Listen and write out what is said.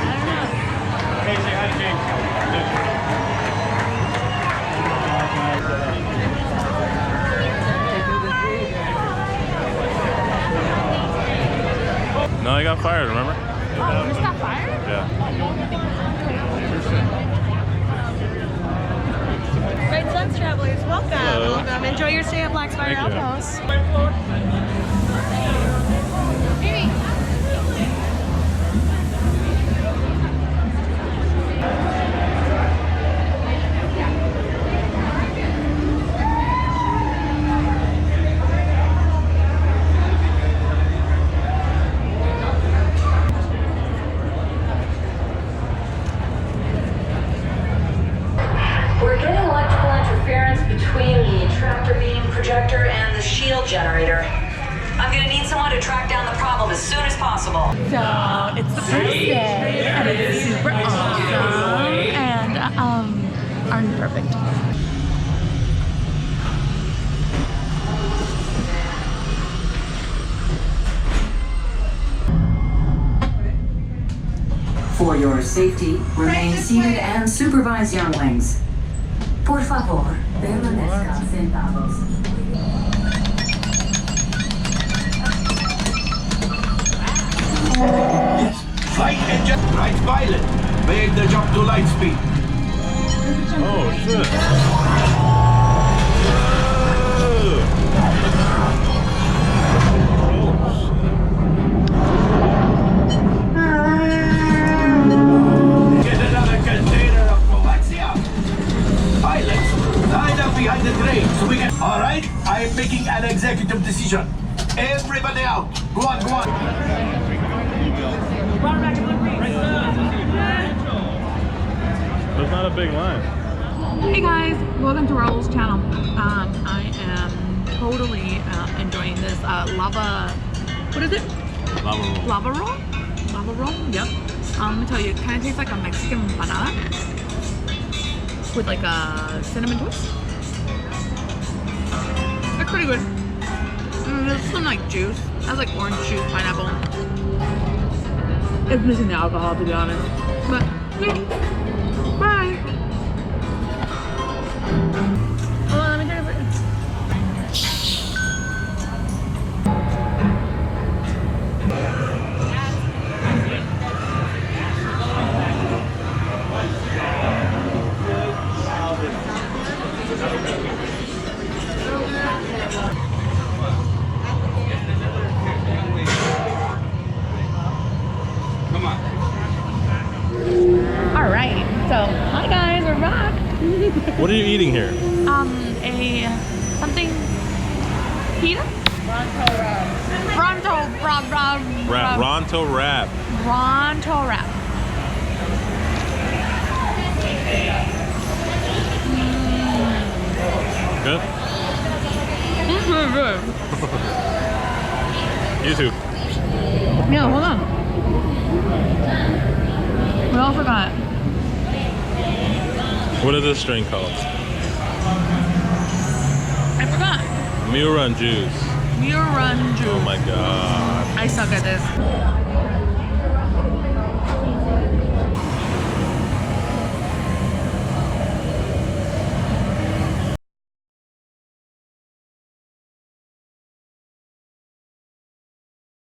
Hey, say hi to James. No, I got fired, remember? Oh, you just got fired? Yeah. Great Suns travelers, welcome. Hello. Welcome. Enjoy your stay at Black Spider Thank you. Outpost. We're getting electrical interference between the tractor beam projector and the shield generator. I'm gonna need someone to track down the problem as soon as possible. So it's the first day and it's super awesome and aren't perfect. For your safety, remain seated and supervise younglings. Por favor, permanezcan sentados. Yes, flight engine, right pilot. Make the jump to light speed. Oh, shit. Get another container of coaxium. Pilots, line up behind the train so we can... All right, I am making an executive decision. Everybody out. Go on, go on. There's not a big line. Hey guys, welcome to our old channel. I am totally enjoying this lava, what is it? Lava roll. Lava roll? Lava roll, yep. Let me tell you, it kind of tastes like a Mexican empanada with like a cinnamon twist. It's pretty good. There's some like juice. It has like orange juice, pineapple. It's missing the alcohol to be honest. But yeah. Bye. Oh, let me try it. Come on. All right. So, hi guys, we're back. What are you eating here? Something pita? Ronto wrap. Ronto wrap. Ronto wrap. Good? It's really good. You too. Yeah, hold on. What else I got? What is this drink called? I forgot. Mule Run Juice. Mule Run Juice. Oh my god. I suck at this.